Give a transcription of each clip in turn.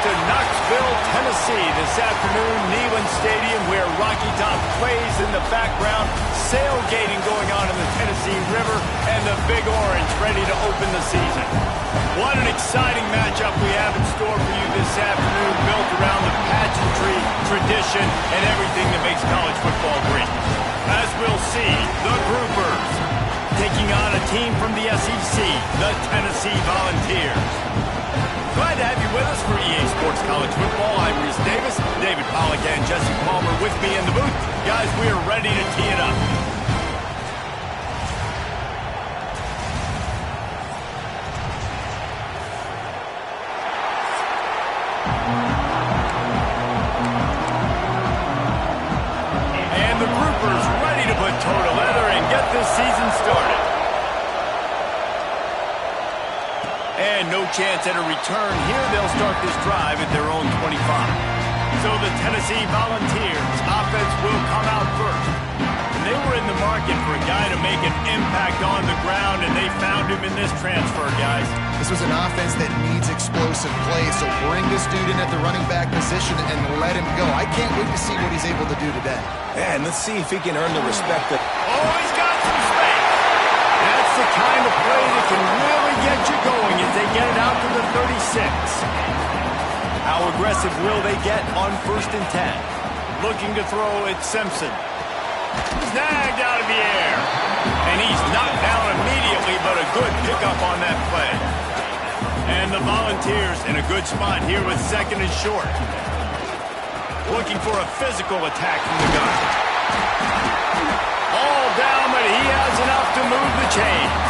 to Knoxville, Tennessee this afternoon. Neyland Stadium, where Rocky Top plays in the background. Sailgating going on in the Tennessee River, and the Big Orange ready to open the season. What an exciting matchup we have in store for you this afternoon, built around the pageantry, tradition, and everything that makes college football great. As we'll see, the Groupers taking on a team from the SEC, the Tennessee Volunteers. Glad to have you with us for EA Sports College Football. I'm Reese Davis, David Pollack, and Jesse Palmer with me in the booth. Guys, we are ready to tee it up. And the Groupers ready to put toe to leather and get this season started. And no chance at a return here. They'll start this drive at their own 25. So the Tennessee Volunteers offense will come out first. And they were in the market for a guy to make an impact on the ground, and they found him in this transfer, guys. This was an offense that needs explosive plays, so bring this dude in at the running back position and let him go. I can't wait to see what he's able to do today. And let's see if he can earn the respect of... Oh, he's got some space. That's the kind of play that can really get you going as they get it out to the 36. How aggressive will they get on 1st and 10? Looking to throw it, Simpson. Snagged out of the air. And he's knocked down immediately, but a good pickup on that play. And the Volunteers in a good spot here with 2nd and short. Looking for a physical attack from the gun. All down, but he has enough to move the chains.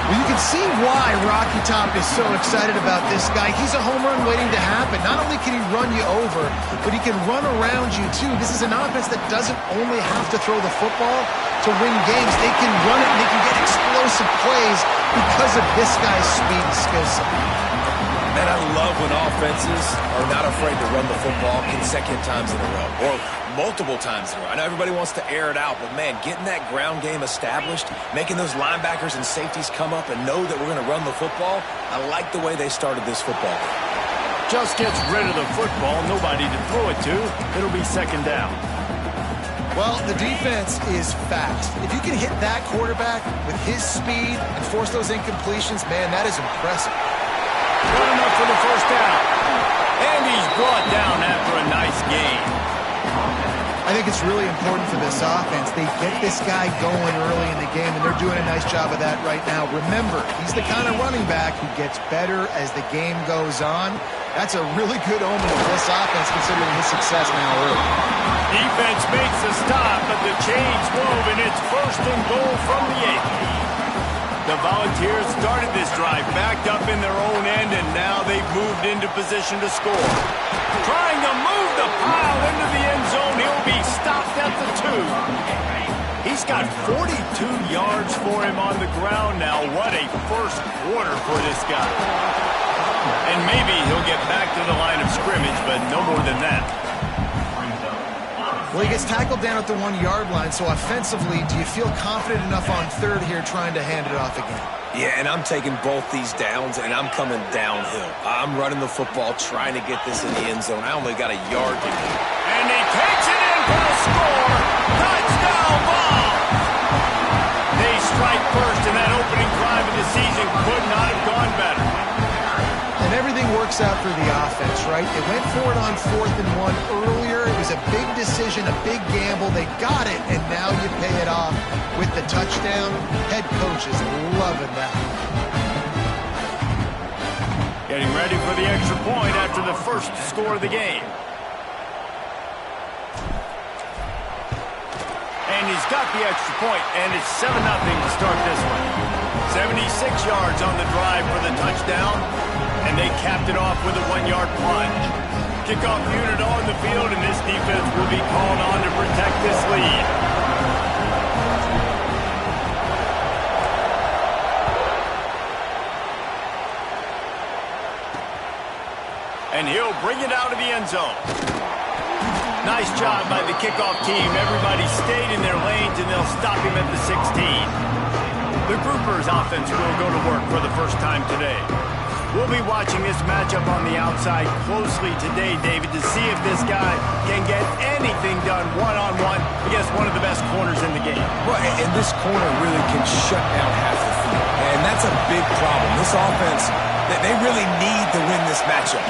Well, you can see why Rocky Top is so excited about this guy. He's a home run waiting to happen. Not only can he run you over, but he can run around you, too. This is an offense that doesn't only have to throw the football to win games. They can run it, and they can get explosive plays because of this guy's speed and skill set. Man, I love when offenses are not afraid to run the football consecutive times in a row, or multiple times in a row. I know everybody wants to air it out, but man, getting that ground game established, making those linebackers and safeties come up and know that we're going to run the football, I like the way they started this football game. Just gets rid of the football, nobody to throw it to. It'll be 2nd down. Well, the defense is fast. If you can hit that quarterback with his speed and force those incompletions, man, that is impressive. Good enough for the 1st down. And he's brought down after a nice gain. I think it's really important for this offense. They get this guy going early in the game, and they're doing a nice job of that right now. Remember, he's the kind of running back who gets better as the game goes on. That's a really good omen of this offense, considering his success now early. Defense makes a stop, but the chains move, and it's 1st and goal from the 8. The Volunteers started this drive backed up in their own end, and now they've moved into position to score. Trying to move the pile into the end zone. He'll be stopped at the 2. He's got 42 yards for him on the ground now. What a first quarter for this guy. And maybe he'll get back to the line of scrimmage, but no more than that. Well, he gets tackled down at the 1-yard line, so offensively, do you feel confident enough on 3rd here trying to hand it off again? Yeah, and I'm taking both these downs, and I'm coming downhill. I'm running the football, trying to get this in the end zone. I only got a yard to go. And he takes it in for the score. Touchdown ball. They strike first, and that opening drive of the season could not have gone better. And everything works out for the offense, right? They went for it on 4th and 1 earlier. It was a big decision, a big gamble. They got it, and now you pay it off with the touchdown. Head coach is loving that. Getting ready for the extra point after the first score of the game. And he's got the extra point, and it's 7-0 to start this one. 76 yards on the drive for the touchdown, and they capped it off with a 1-yard plunge. Kickoff unit on the field, and this defense will be called on to protect this lead. And he'll bring it out of the end zone. Nice job by the kickoff team. Everybody stayed in their lanes, and they'll stop him at the 16. The Groupers offense will go to work for the first time today. We'll be watching this matchup on the outside closely today, David, to see if this guy can get anything done one-on-one against one of the best corners in the game. Well, and this corner really can shut down half the field. And that's a big problem. This offense, they really need to win this matchup.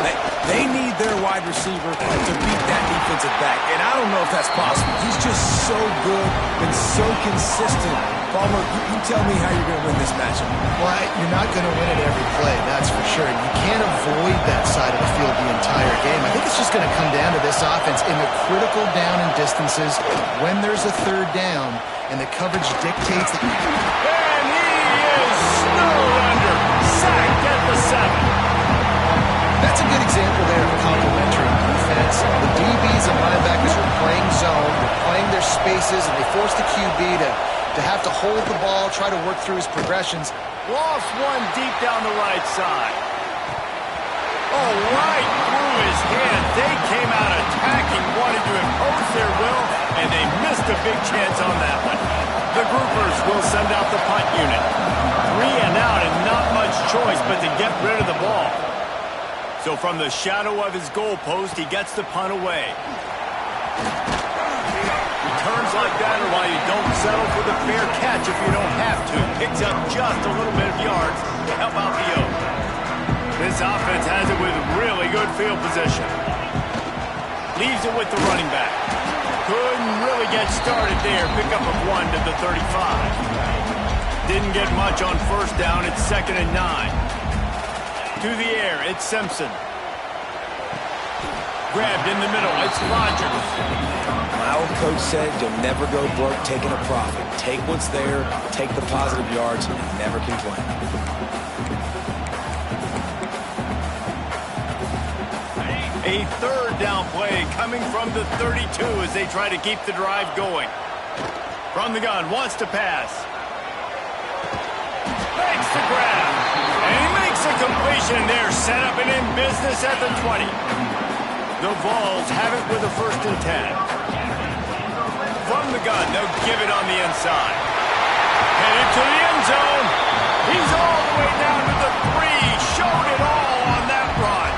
They need their wide receiver to beat that defensive back. And I don't know if that's possible. He's just so good and so consistent. Palmer, you tell me how you're going to win this matchup. Well, you're not going to win it every play, that's for sure. You can't avoid that side of the field the entire game. I think it's just going to come down to this offense in the critical down and distances when there's a third down and the coverage dictates that. And he is snowed under, sacked at the 7. That's a good example there of complementary defense. The DBs and linebackers are playing zone, they're playing their spaces, and they force the QB to have to hold the ball, try to work through his progressions. Lost one deep down the right side. Oh, right through his hand. They came out attacking, wanted to impose their will, and they missed a big chance on that one. The groupers will send out the punt unit. 3 and out and not much choice but to get rid of the ball. So from the shadow of his goalpost, he gets the punt away. Turns like that are why you don't settle for the fair catch if you don't have to. Picks up just a little bit of yards to help out the Oak. This offense has it with really good field position. Leaves it with the running back. Couldn't really get started there. Pick up of 1 to the 35. Didn't get much on first down. It's 2nd and 9. To the air, it's Simpson. Grabbed in the middle, it's Rodgers. My old coach said you'll never go broke taking a profit. Take what's there, take the positive yards, and never complain. A third down play coming from the 32 as they try to keep the drive going. From the gun, wants to pass. Makes the grab. And he makes a completion there, set up and in business at the 20. The Vols have it with a 1st and 10. From the gun, they'll give it on the inside. Headed to the end zone. He's all the way down to the 3. Showed it all on that run.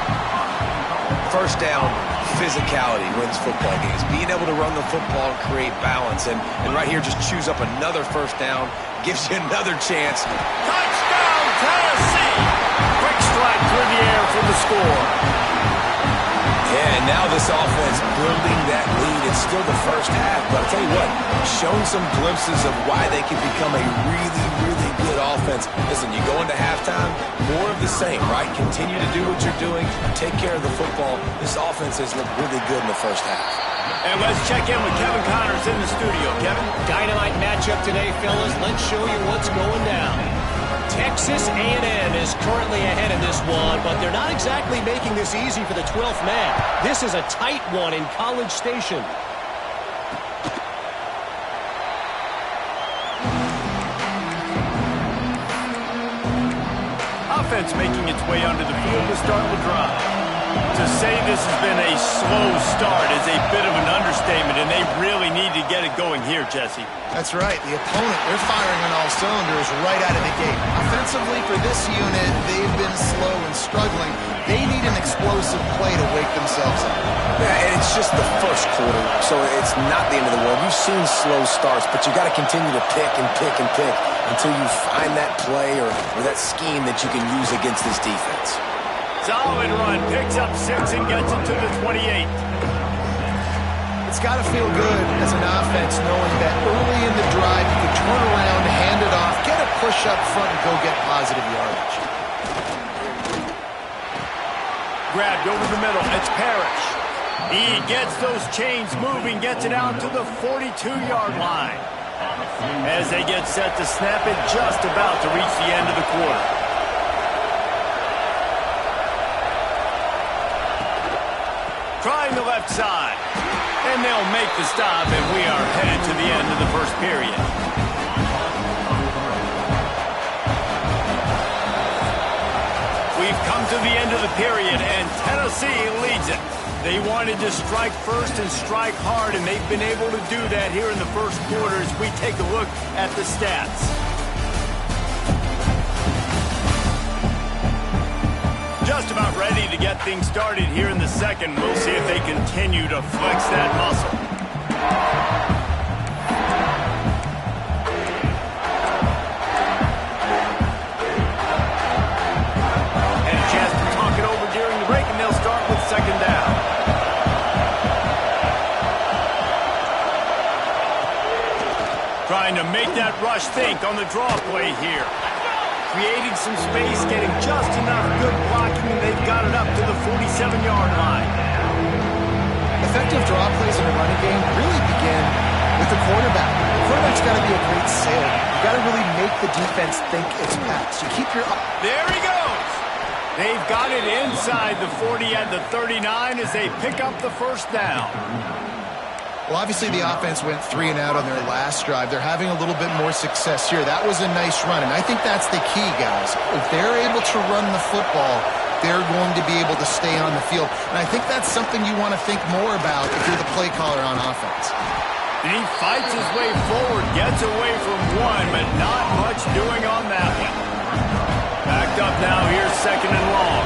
First down, physicality wins football games. Being able to run the football and create balance. And right here, just choose up another first down. Gives you another chance. Touchdown, Tennessee. Quick strike through the air for the score. Yeah, and now this offense building that lead. It's still the first half, but I'll tell you what, showing some glimpses of why they can become a really, really good offense. Listen, you go into halftime, more of the same, right? Continue to do what you're doing, take care of the football. This offense has looked really good in the first half. And let's check in with Kevin Connors in the studio. Kevin? Dynamite matchup today, fellas. Let's show you what's going down. Texas A&M is currently ahead in this one, but they're not exactly making this easy for the 12th man. This is a tight one in College Station. Offense making its way onto the field to start the drive. To say this has been a slow start is a bit of an understatement, and they really need to get it going here, Jesse. That's right. The opponent, they're firing on all cylinders right out of the gate. Offensively, for this unit, they've been slow and struggling. They need an explosive play to wake themselves up. Yeah, and it's just the first quarter, so it's not the end of the world. You've seen slow starts, but you got to continue to pick and pick and pick until you find that play or that scheme that you can use against this defense. Solid run, picks up 6 and gets it to the 28. It's got to feel good as an offense knowing that early in the drive you can turn around, hand it off, get a push up front, and go get positive yardage. Grabbed over the middle, it's Parrish. He gets those chains moving, gets it out to the 42-yard line. As they get set to snap it, just about to reach the end of the quarter. Trying the left side. And they'll make the stop, and we are headed to the end of the first period. We've come to the end of the period, and Tennessee leads it. They wanted to strike first and strike hard, and they've been able to do that here in the first quarter as we take a look at the stats. just about ready to get things started here in the second. We'll see if they continue to flex that muscle. And a chance to talk it over during the break, and they'll start with second down. Trying to make that rush think on the draw play here. Creating some space, getting just enough good blocking, and they've got it up to the 47-yard line. Effective draw plays in a running game really begin with the quarterback. The quarterback's got to be a great sailor. You got to really make the defense think it's pass. You keep your... There he goes. They've got it inside the 40 at the 39 as they pick up the first down. Well, obviously the offense went 3 and out on their last drive. They're having a little bit more success here. That was a nice run, and I think that's the key, guys. If they're able to run the football, they're going to be able to stay on the field. And I think that's something you want to think more about if you're the play caller on offense. And he fights his way forward, gets away from one, but not much doing on that one. Backed up now, here's second and long.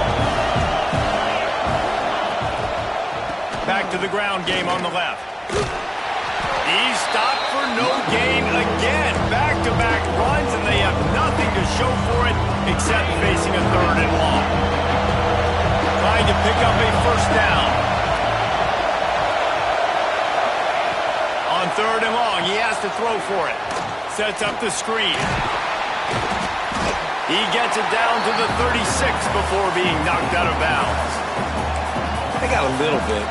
Back to the ground game on the left. He's stopped for no gain again. Back-to-back runs, and they have nothing to show for it except facing a third and long. Trying to pick up a first down. On third and long, he has to throw for it. Sets up the screen. He gets it down to the 36 before being knocked out of bounds. They got a little bit,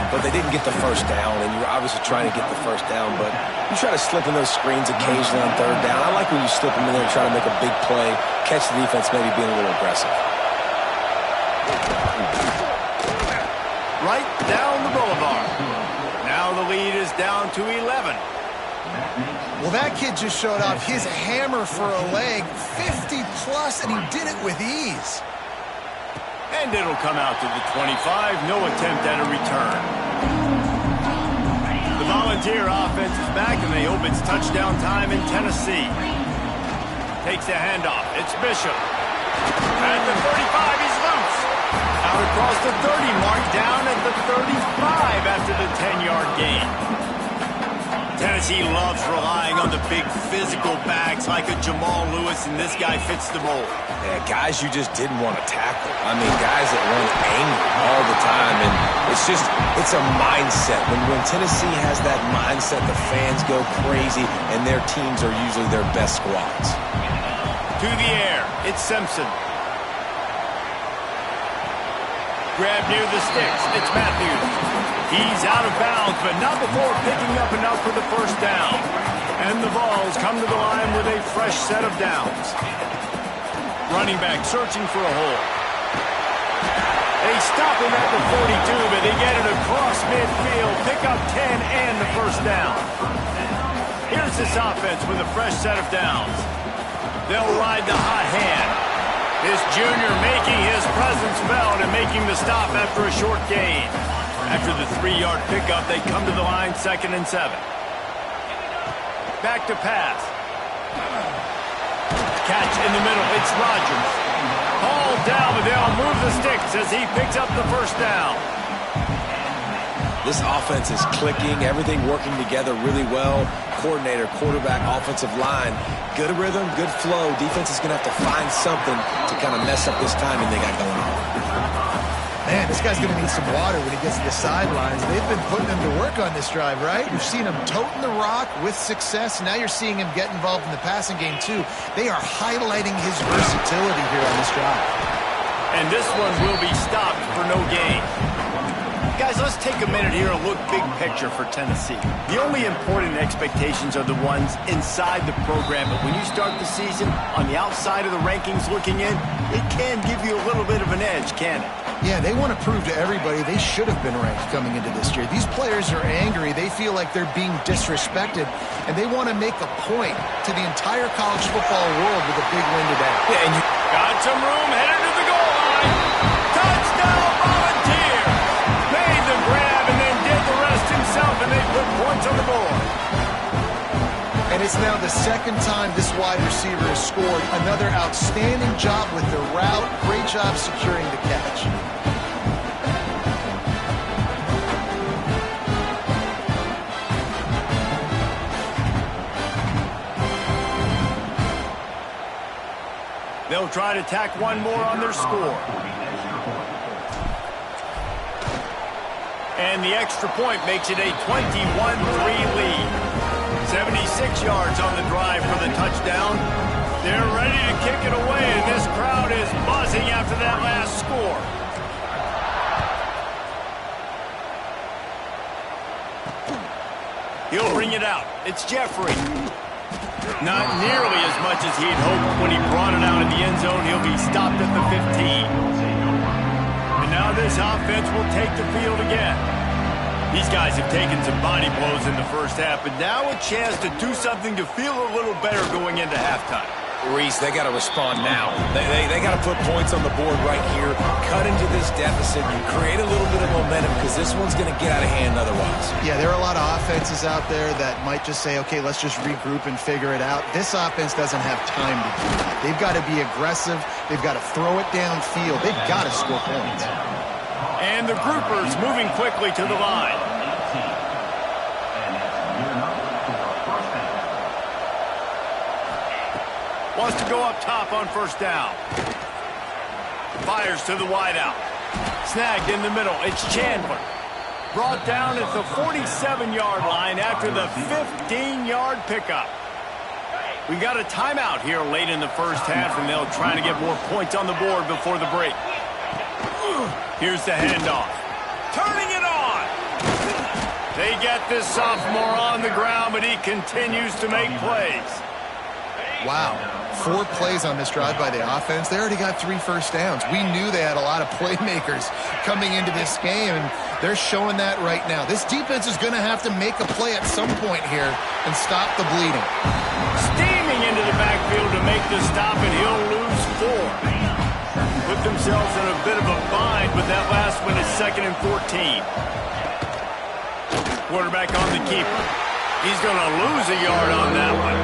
but they didn't get the first down, and you're obviously trying to get the first down, but you try to slip in those screens occasionally on third down. I like when you slip them in there and try to make a big play, catch the defense maybe being a little aggressive. Right down the boulevard. Now the lead is down to 11. Well, that kid just showed off his hammer for a leg, 50-plus, and he did it with ease. And it'll come out to the 25. No attempt at a return. The Volunteer offense is back, and they hope it's touchdown time in Tennessee. Takes the handoff. It's Bishop. At the 35, he's loose. Out across the 30 mark, down at the 35 after the 10-yard gain. Tennessee loves relying on the big physical backs like a Jamal Lewis, and this guy fits the mold. Yeah, guys you just didn't want to tackle. I mean, guys that run angry all the time, and it's a mindset. When Tennessee has that mindset, the fans go crazy, and their teams are usually their best squads. To the air, it's Simpson. Grab near the sticks, it's Matthews. He's out of bounds, but not before picking up enough for the first down. And the Vols come to the line with a fresh set of downs. Running back searching for a hole. They stop him at the 42, but they get it across midfield, pick up 10 and the first down. Here's this offense with a fresh set of downs. They'll ride the hot hand. This junior making his presence felt and making the stop after a short gain. After the 3-yard pickup, they come to the line 2nd and 7. Back to pass. Catch in the middle. It's Rodgers. Hauled down, but they'll move the sticks as he picks up the first down. This offense is clicking, everything working together really well. Coordinator, quarterback, offensive line. Good rhythm, good flow. Defense is going to have to find something to kind of mess up this timing they got going on. Man, this guy's going to need some water when he gets to the sidelines. They've been putting him to work on this drive, right? You've seen him toting the rock with success. Now you're seeing him get involved in the passing game, too. They are highlighting his versatility here on this drive. And this one will be stopped for no gain. Guys, let's take a minute here and look big picture for Tennessee. The only important expectations are the ones inside the program, but when you start the season on the outside of the rankings looking in, it can give you a little bit of an edge, can it? Yeah, they want to prove to everybody they should have been ranked coming into this year. These players are angry. They feel like they're being disrespected, and they want to make a point to the entire college football world with a big win today. Yeah, and you got some room headed to the goal line. Touchdown, Volunteer! Made the grab and then did the rest himself, and they put points on the board. And And it's now the second time this wide receiver has scored. Another outstanding job with the route. Great job securing the catch. They'll try to tack one more on their score. And the extra point makes it a 21-3 lead. 76 yards on the drive for the touchdown. They're ready to kick it away, and this crowd is buzzing after that last score. He'll bring it out. It's Jeffrey. Not nearly as much as he'd hoped when he brought it out in the end zone. He'll be stopped at the 15. And now this offense will take the field again. These guys have taken some body blows in the first half, but now a chance to do something to feel a little better going into halftime. Reese, they got to respond now. They got to put points on the board right here, cut into this deficit, and create a little bit of momentum because this one's going to get out of hand otherwise. Yeah, there are a lot of offenses out there that might just say, okay, let's just regroup and figure it out. This offense doesn't have time to do that. They've got to be aggressive. They've got to throw it downfield. They've got to score points. And the groupers moving quickly to the line. Wants to go up top on first down. Fires to the wideout. Snagged in the middle. It's Chandler. Brought down at the 47-yard line after the 15-yard pickup. We got a timeout here late in the first half, and they'll try to get more points on the board before the break. Here's the handoff. Turning it on. They get this sophomore on the ground, but he continues to make plays. Wow. 4 plays on this drive by the offense. They already got 3 first downs. We knew they had a lot of playmakers coming into this game, and they're showing that right now. This defense is going to have to make a play at some point here and stop the bleeding. Steaming into the backfield to make the stop, and he'll lose 4. Put themselves in a bit of a bind, but that last one is 2nd and 14. Quarterback on the keeper. He's going to lose a yard on that one.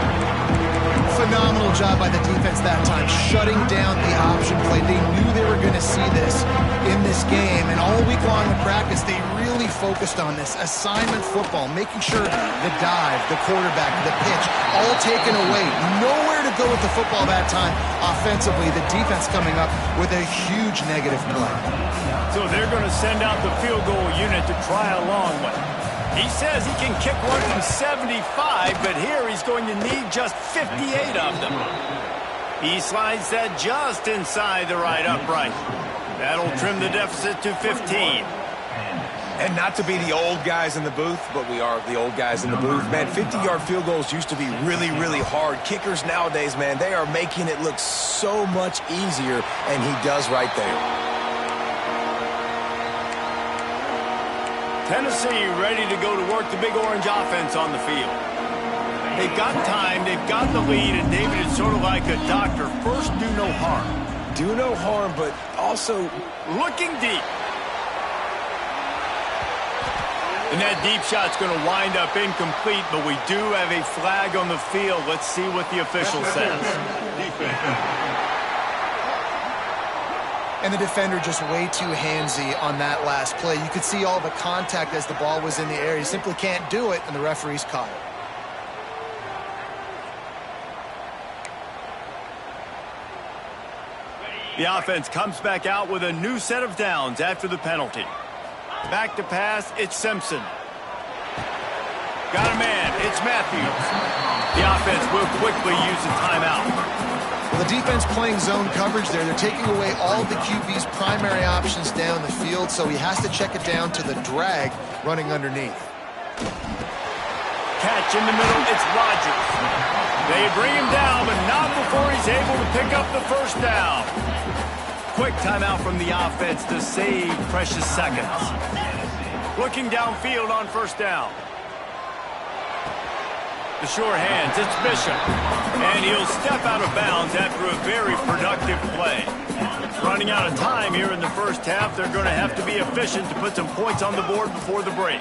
Phenomenal job by the defense that time, shutting down the option play. They knew they were going to see this in this game, and all week long in practice, they really focused on this assignment football, making sure the dive, the quarterback, the pitch, all taken away. Nowhere to go with the football that time. Offensively, the defense coming up with a huge negative play. So they're going to send out the field goal unit to try a long one. He says he can kick one from 75, but here he's going to need just 58 of them. He slides that just inside the right upright. That'll trim the deficit to 15. And not to be the old guys in the booth, but we are the old guys in the booth. Man, 50-yard field goals used to be really, really hard. Kickers nowadays, man, they are making it look so much easier, and he does right there. Tennessee ready to go to work the Big Orange offense on the field. They've got time, they've got the lead, and David is sort of like a doctor. First, do no harm. Do no harm, but also looking deep. And that deep shot's going to wind up incomplete, but we do have a flag on the field. Let's see what the official says. And the defender just way too handsy on that last play. You could see all the contact as the ball was in the air. He simply can't do it, and the referee's caught it. The offense comes back out with a new set of downs after the penalty. Back to pass, it's Simpson. Got a man, it's Matthews. The offense will quickly use a timeout. Well, the defense playing zone coverage there. They're taking away all the QB's primary options down the field, so he has to check it down to the drag running underneath. Catch in the middle, it's Rodgers. They bring him down, but not before he's able to pick up the first down. Quick timeout from the offense to save precious seconds. Looking downfield on first down. The sure hands, it's Bishop. And he'll step out of bounds after a very productive play. Running out of time here in the first half, they're going to have to be efficient to put some points on the board before the break.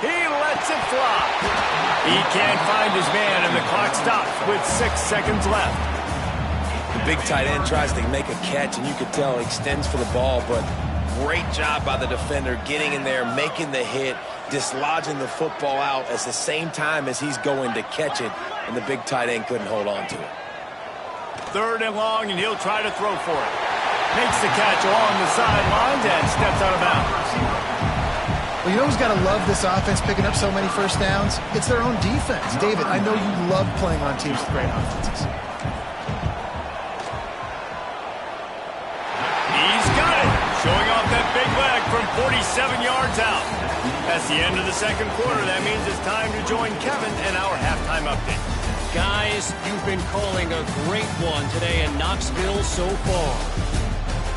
He lets lets it fly. He can't find his man, and the clock stops with 6 seconds left. The big tight end tries to make a catch, and you could tell he extends for the ball, but great job by the defender getting in there, making the hit, dislodging the football out at the same time as he's going to catch it, and the big tight end couldn't hold on to it. 3rd and long, and he'll try to throw for it. Makes the catch along the sidelines and steps out of bounds. Well, you know who's got to love this offense picking up so many first downs? It's their own defense. David, I know you love playing on teams with great offenses. He's got it. Showing off that big leg from 47 yards out. That's the end of the second quarter. That means it's time to join Kevin in our halftime update. Guys, you've been calling a great one today in Knoxville so far.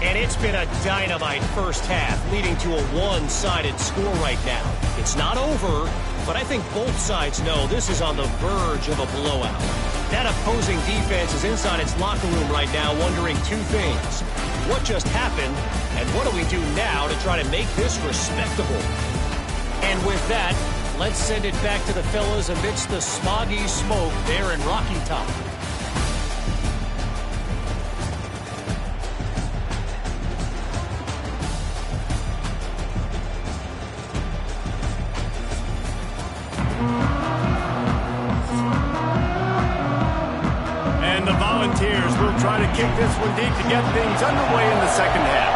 And it's been a dynamite first half, leading to a one-sided score right now. It's not over, but I think both sides know this is on the verge of a blowout. That opposing defense is inside its locker room right now wondering 2 things. What just happened, and what do we do now to try to make this respectable? And with that, let's send it back to the fellas amidst the smoggy smoke there in Rocky Top. And the Volunteers will try to kick this one deep to get things underway in the second half.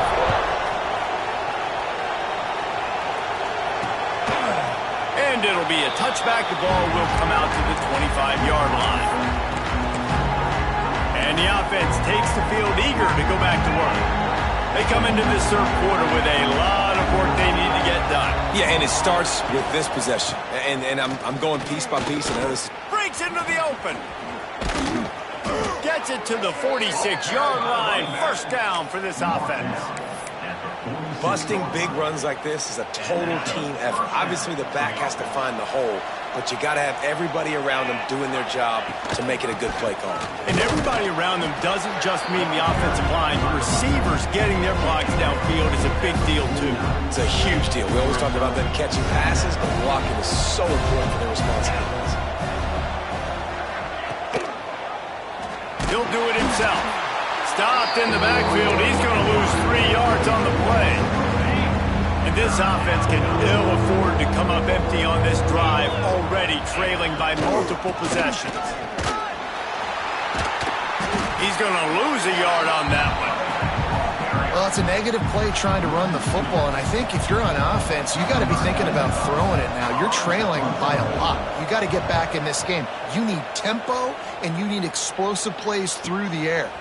And it'll be a touchback. The ball will come out to the 25-yard line. And the offense takes the field eager to go back to work. They come into this third quarter with a lot of work they need to get done. Yeah, and it starts with this possession. And I'm going piece by piece. And others. Breaks into the open. Gets it to the 46-yard line. First down for this offense. Busting big runs like this is a total team effort. Obviously, the back has to find the hole, but you got to have everybody around them doing their job to make it a good play call. And everybody around them doesn't just mean the offensive line. The receivers getting their blocks downfield is a big deal, too. It's a huge deal. We always talk about them catching passes, but blocking is so important for their responsibilities. He'll do it himself. Stopped in the backfield. He's going to lose 3 yards on the play. And this offense can ill afford to come up empty on this drive, already trailing by multiple possessions. He's going to lose a yard on that one. Well, it's a negative play trying to run the football, and I think if you're on offense, you got to be thinking about throwing it now. You're trailing by a lot. You got to get back in this game. You need tempo, and you need explosive plays through the air.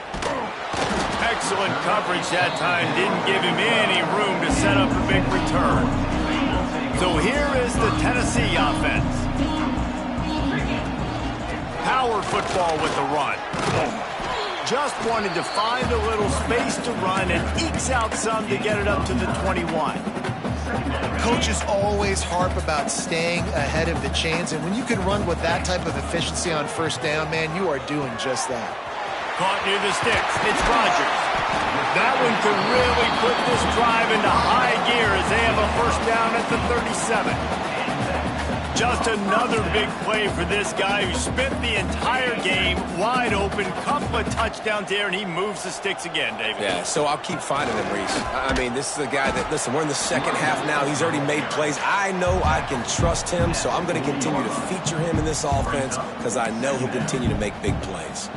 Excellent coverage that time. Didn't give him any room to set up a big return. So here is the Tennessee offense. Power football with the run. Just wanted to find a little space to run and ekes out some to get it up to the 21. Coaches always harp about staying ahead of the chains, and when you can run with that type of efficiency on first down, man, you are doing just that. Caught near the sticks. It's Rodgers. That one could really put this drive into high gear as they have a first down at the 37. Just another big play for this guy who spent the entire game wide open. Couple of touchdowns there, and he moves the sticks again, David. Yeah, so I'll keep finding him, Reese. I mean, this is a guy that, listen, we're in the second half now. He's already made plays. I know I can trust him, so I'm going to continue to feature him in this offense because I know he'll continue to make big plays.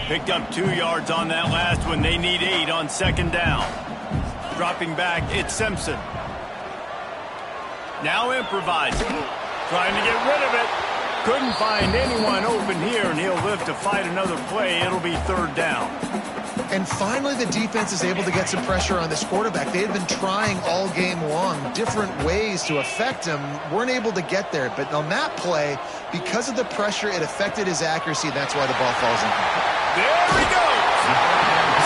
Picked up 2 yards on that last one. They need 8 on second down. Dropping back, it's Simpson. Now improvising. Trying to get rid of it. Couldn't find anyone open here, and he'll live to fight another play. It'll be third down. And finally, the defense is able to get some pressure on this quarterback. They had been trying all game long different ways to affect him. Weren't able to get there. But on that play, because of the pressure, it affected his accuracy. That's why the ball falls in. There he goes.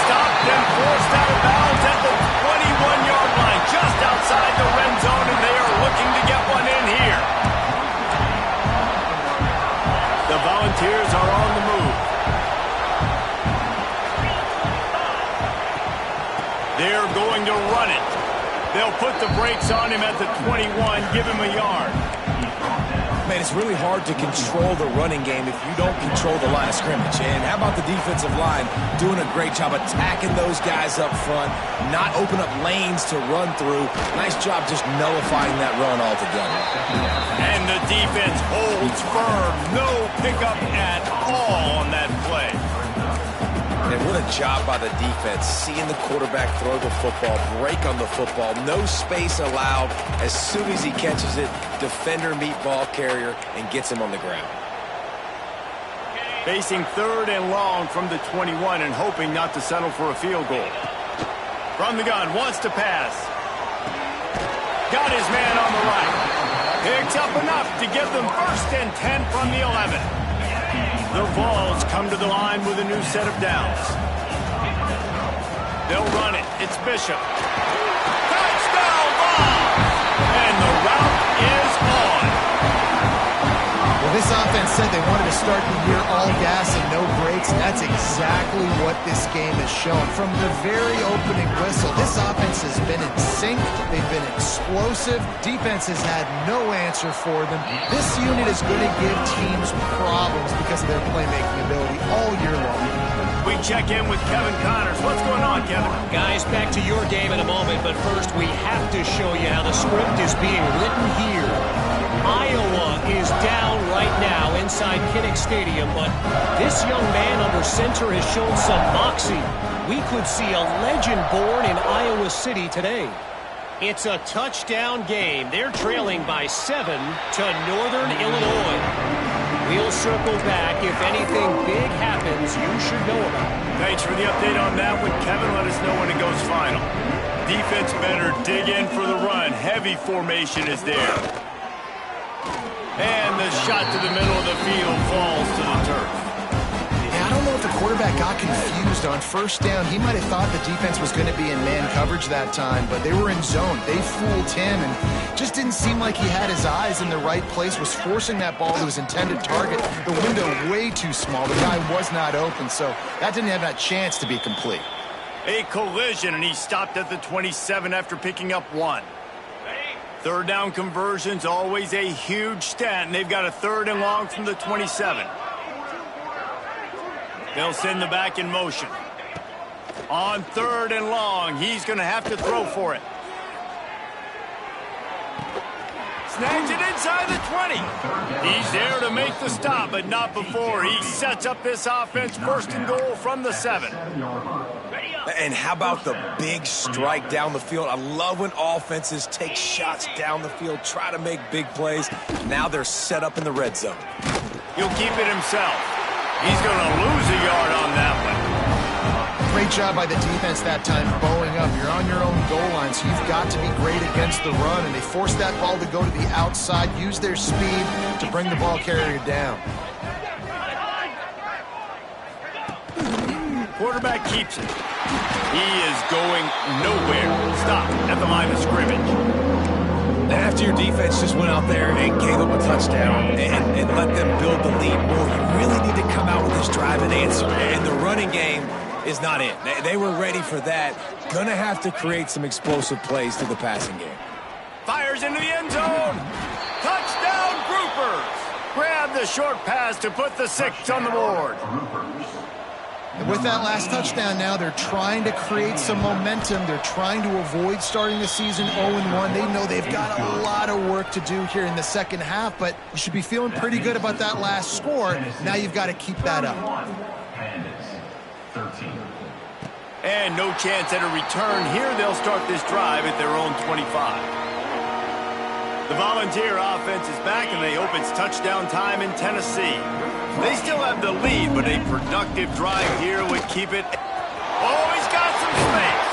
Stopped and forced out of bounds at the 21-yard line, just outside the red zone, and they are looking to get one in here. The Volunteers are on the move. They're going to run it. They'll put the brakes on him at the 21, give him a yard. Man, it's really hard to control the running game if you don't control the line of scrimmage. And how about the defensive line doing a great job attacking those guys up front, not open up lanes to run through. Nice job just nullifying that run altogether. And the defense holds firm. No pickup at all on that play. And what a job by the defense, seeing the quarterback throw the football, break on the football, no space allowed. As soon as he catches it, defender meet ball carrier and gets him on the ground. Facing 3rd and long from the 21 and hoping not to settle for a field goal. From the gun, wants to pass. Got his man on the right. Picks up enough to give them 1st and 10 from the 11. The Vols come to the line with a new set of downs. They'll run it. It's Bishop. Touchdown Vols! And the route is on. Well, this offense said they wanted to start the year all gas and no brakes. That's exactly what this game has shown. From the very opening whistle, this offense has been in sync. They've been explosive. Defense has had no answer for them. This unit is going to give teams problems because of their playmaking ability all year long. We check in with Kevin Connors. What's going on, Kevin? Guys, back to your game in a moment, but first we have to show you how the script is being written here. Iowa is down right now inside Kinnick Stadium, but this young man under center has shown some moxie. We could see a legend born in Iowa City today. It's a touchdown game. They're trailing by 7 to Northern Illinois. We'll circle back. If anything big happens, you should know about it. Thanks for the update on that one, Kevin. Let us know when it goes final. Defense better dig in for the run. Heavy formation is there. And the shot to the middle of the field falls to the turf. Yeah, I don't know if the quarterback got confused on 1st down. He might have thought the defense was going to be in man coverage that time, but they were in zone. They fooled him and just didn't seem like he had his eyes in the right place, was forcing that ball to his intended target. The window way too small. The guy was not open, so that didn't have that chance to be complete. A collision, and he stopped at the 27 after picking up 1. 3rd down conversions, always a huge stat, and they've got a 3rd and long from the 27. They'll send the back in motion. On 3rd and long, he's going to have to throw for it. Snags it inside the 20. He's there to make the stop, but not before. He sets up this offense 1st and goal from the 7. And how about the big strike down the field? I love when offenses take shots down the field, try to make big plays. Now they're set up in the red zone. He'll keep it himself. He's going to lose a yard on that one. Great job by the defense that time, bowing up. You're on your own goal line, so you've got to be great against the run. And they forced that ball to go to the outside, use their speed to bring the ball carrier down. Quarterback keeps it. He is going nowhere. Stop at the line of scrimmage. After your defense just went out there and gave them a touchdown and let them build the lead, well, you really need to come out with this drive and answer. And the running game is not it. They were ready for that. Gonna have to create some explosive plays through the passing game. Fires into the end zone. Touchdown, Groupers. Grab the short pass to put the 6 on the board. And with that last touchdown now, they're trying to create some momentum. They're trying to avoid starting the season 0-1. They know they've got a lot of work to do here in the second half, but you should be feeling pretty good about that last score. Now you've got to keep that up. And no chance at a return here. They'll start this drive at their own 25. The Volunteer offense is back, and they hope it's touchdown time in Tennessee. They still have the lead, but a productive drive here would keep it. Oh, he's got some space.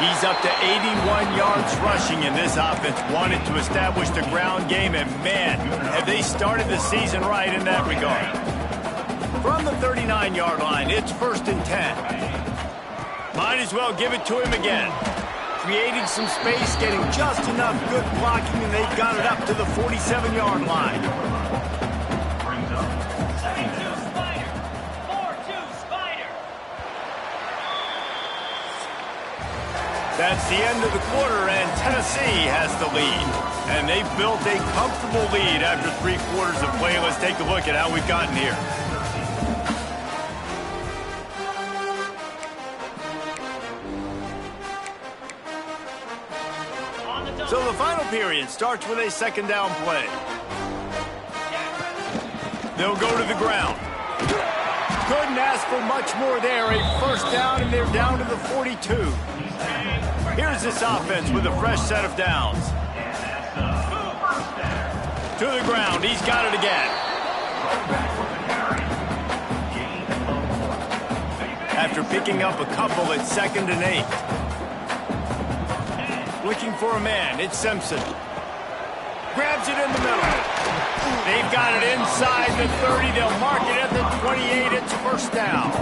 He's up to 81 yards rushing, and this offense wanted to establish the ground game, and man, have they started the season right in that regard. From the 39-yard line, it's 1st and 10. Might as well give it to him again. Creating some space, getting just enough good blocking, and they've got it up to the 47-yard line. That's the end of the quarter, and Tennessee has the lead. And they've built a comfortable lead after 3 quarters of play. Let's take a look at how we've gotten here. So the final period starts with a second down play. They'll go to the ground. Couldn't ask for much more there. A first down, and they're down to the 42. Here's this offense with a fresh set of downs. To the ground. He's got it again. After picking up a couple at 2nd and 8. Looking for a man. It's Simpson. Grabs it in the middle. They've got it inside the 30. They'll mark it at the 28. It's first down.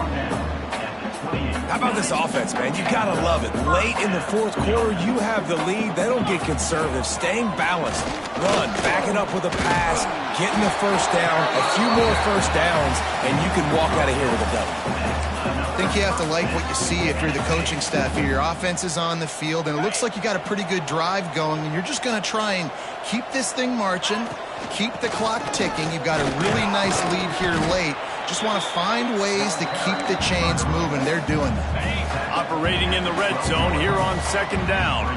How about this offense, man? You got to love it. Late in the 4th quarter, you have the lead. They don't get conservative. Staying balanced. Run. Backing up with a pass. Getting the first down. A few more first downs, and you can walk out of here with a W. I think you have to like what you see if you're the coaching staff here. Your offense is on the field, and it looks like you got a pretty good drive going, and you're just going to try and keep this thing marching, keep the clock ticking. You've got a really nice lead here late. Just want to find ways to keep the chains moving. They're doing that. Operating in the red zone here on second down.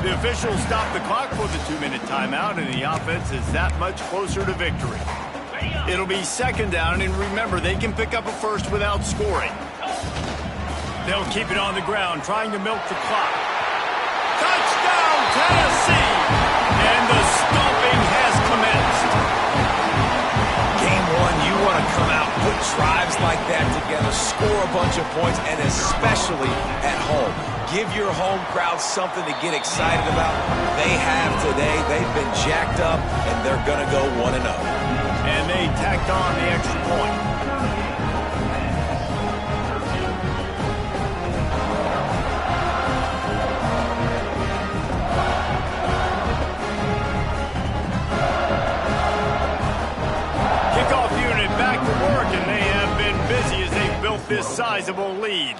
The officials stop the clock for the 2-minute timeout, and the offense is that much closer to victory. It'll be second down, and remember, they can pick up a first without scoring. They'll keep it on the ground, trying to milk the clock. Touchdown, Tennessee! And the stomping has commenced. Game 1, you want to come out, put drives like that together, score a bunch of points, and especially at home. Give your home crowd something to get excited about. They have today. They've been jacked up, and they're going to go 1-0. And they tacked on the extra point. This sizable lead.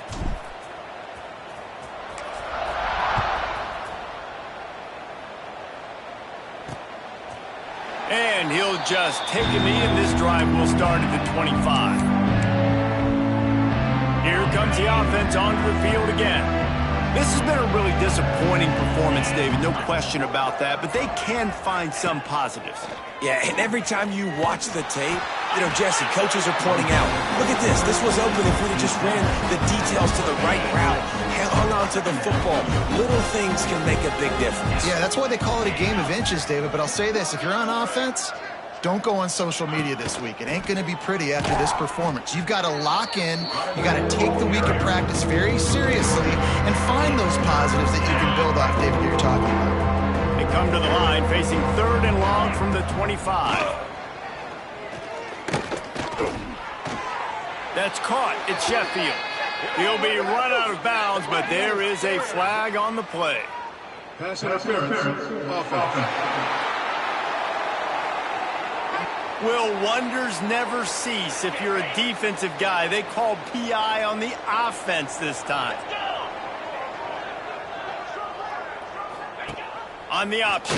And he'll just take a knee, and this drive will start at the 25. Here comes the offense onto the field again. This has been a really disappointing performance, David, no question about that, but they can find some positives. Yeah, and every time you watch the tape, Jesse, coaches are pointing out, look at this. This was open if we'd have just ran the details to the right route, hung on to the football. Little things can make a big difference. Yeah, that's why they call it a game of inches, David. But I'll say this, if you're on offense, don't go on social media this week. It ain't going to be pretty after this performance. You've got to lock in. You got to take the week of practice very seriously and find those positives that you can build off, David, you're talking about. They come to the line facing 3rd and long from the 25. That's caught. It's Sheffield. He'll be run out of bounds, but there is a flag on the play. Pass interference. Offense. Will wonders never cease if you're a defensive guy? They called PI on the offense this time. On the option.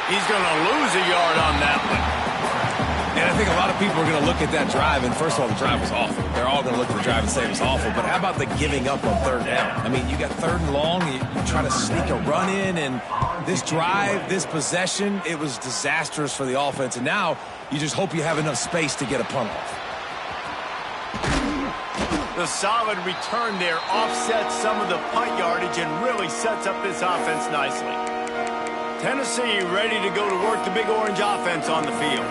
He's going to lose a yard on that one. And I think a lot of people are going to look at that drive, and first of all, the drive was awful. They're all going to look at the drive and say it was awful. But how about the giving up on 3rd down? I mean, you got 3rd and long, you try to sneak a run in, and this drive, this possession, it was disastrous for the offense. And now you just hope you have enough space to get a punt off. The solid return there offsets some of the punt yardage and really sets up this offense nicely. Tennessee ready to go to work the Big Orange offense on the field.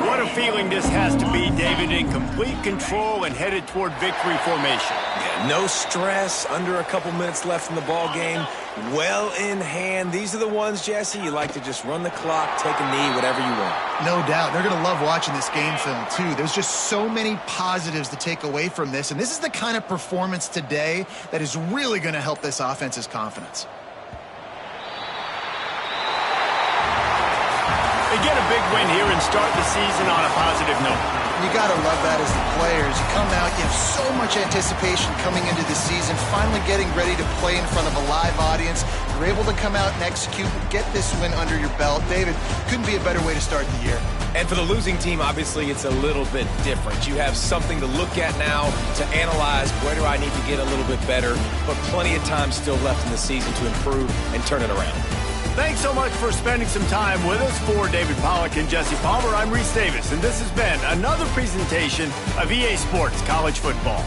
What a feeling this has to be, David, in complete control and headed toward victory formation. Yeah, no stress, under a couple minutes left in the ball game, well in hand. These are the ones, Jesse, you like to just run the clock, take a knee, whatever you want. No doubt. They're going to love watching this game film, too. There's just so many positives to take away from this, and this is the kind of performance today that is really going to help this offense's confidence. They get a big win here and start the season on a positive note. You got to love that as the players. You come out, you have so much anticipation coming into the season, finally getting ready to play in front of a live audience. You're able to come out and execute and get this win under your belt. David, couldn't be a better way to start the year. And for the losing team, obviously, it's a little bit different. You have something to look at now, to analyze where do I need to get a little bit better, but plenty of time still left in the season to improve and turn it around. Thanks so much for spending some time with us. For David Pollack and Jesse Palmer, I'm Reese Davis, and this has been another presentation of EA Sports College Football.